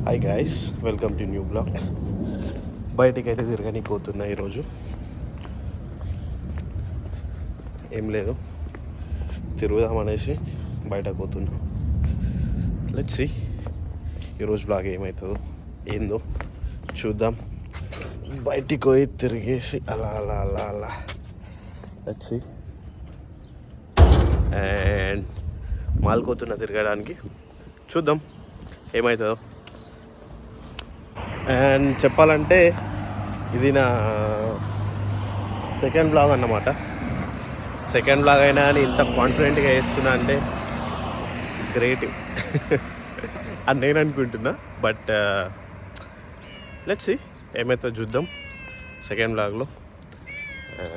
Hi guys, welcome to new blog. బయటికి అయితే తిరగని పోతున్నా ఈరోజు. ఏం లేదు, తిరుగుదామనేసి బయటకు పోతున్నా. లెట్స్ సీ ఈరోజు బ్లాగ్ ఏమవుతుందో ఏందో చూద్దాం. బయటికి పోయి తిరిగేసి అలా అలా అలా అలా లెట్స్ సీ. అండ్ మాల్కోతున్నా తిరగడానికి, చూద్దాం ఏమవుతుందో. అండ్ చెప్పాలంటే ఇది నా సెకండ్ బ్లాగ్ అన్నమాట. సెకండ్ బ్లాగ్ అయినా అని ఇంత కాన్ఫిడెంట్గా వేస్తున్నా అంటే గ్రేట్ అని నేను అనుకుంటున్నా. బట్ లెట్స్ సీ ఏమైతే చూద్దాం సెకండ్ బ్లాగ్లో.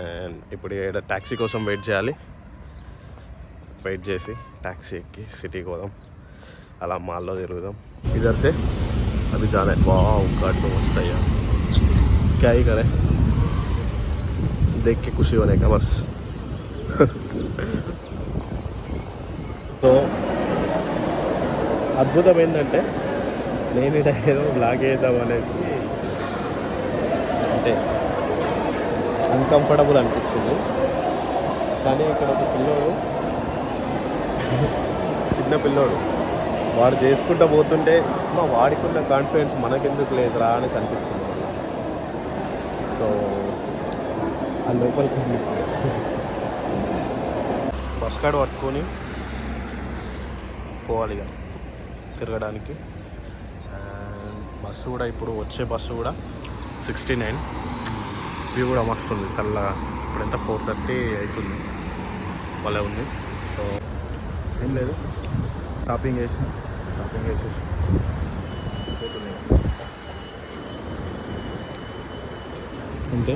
అండ్ ఇప్పుడు ఇక్కడ ట్యాక్సీ కోసం వెయిట్ చేయాలి. వెయిట్ చేసి ట్యాక్సీ ఎక్కి సిటీకి పోదాం, అలా మాల్లో తిరుగుదాం. इधर से अभी जाना है. वाह गाड़ी तो मस्त है यार, क्या ही करे, देख के खुशी होने का बस. సో అద్భుతం ఏంటంటే నేను ఇక్కడ ఏదో బ్లాగ్ వేద్దాం అనేసి అంటే అన్కంఫర్టబుల్ అనిపించింది. కానీ ఇక్కడ ఒక పిల్లోడు, చిన్న పిల్లోడు, వాడు చేసుకుంటూ పోతుంటే మా వాడికున్న కాన్ఫిడెన్స్ మనకెందుకు లేదురా అనేసి అనిపించింది. సో ఆ లోపలికి బస్ కార్డ్ పట్టుకొని పోవాలి ఇక తిరగడానికి. బస్సు కూడా ఇప్పుడు వచ్చే బస్సు కూడా 69. వ్యూ కూడా మస్తు ఉంది చల్లగా. ఇప్పుడు ఎంత 4:30 అవుతుంది, భలే ఉంది. సో ఏం లేదు, షాపింగ్ చేసేసి పోతున్నాయి అంతే.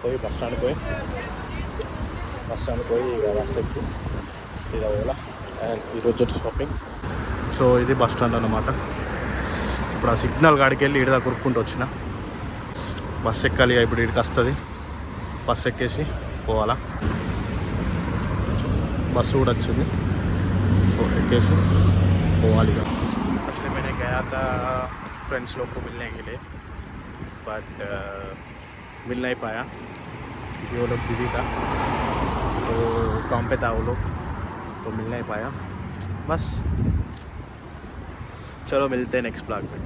పోయి బస్ స్టాండ్కి పోయి ఇక బస్ ఎక్కి సీదా పోయాల. అండ్ ఈరోజు షాపింగ్. సో ఇది బస్ స్టాండ్ అన్నమాట. ఇప్పుడు ఆ సిగ్నల్ కాడికి వెళ్ళి ఇడిదా కొరుక్కుంటూ వచ్చిన. బస్ ఎక్కాలి ఇక, ఇప్పుడు ఇడికి వస్తుంది. బస్ ఎక్కేసి పోవాలా. बस కూడా వచ్చింది, సో ఎక్కేసి పోవాలి. एक्चुअली मैंने गया था फ्रेंड्स लोग को मिलने के लिए, बट मिल नहीं पाया क्योंकि वो लोग बिजी था, तो काम पे था वो लोग, तो मिल नहीं पाया. बस चलो मिलते हैं नेक्स्ट ब्लॉग में.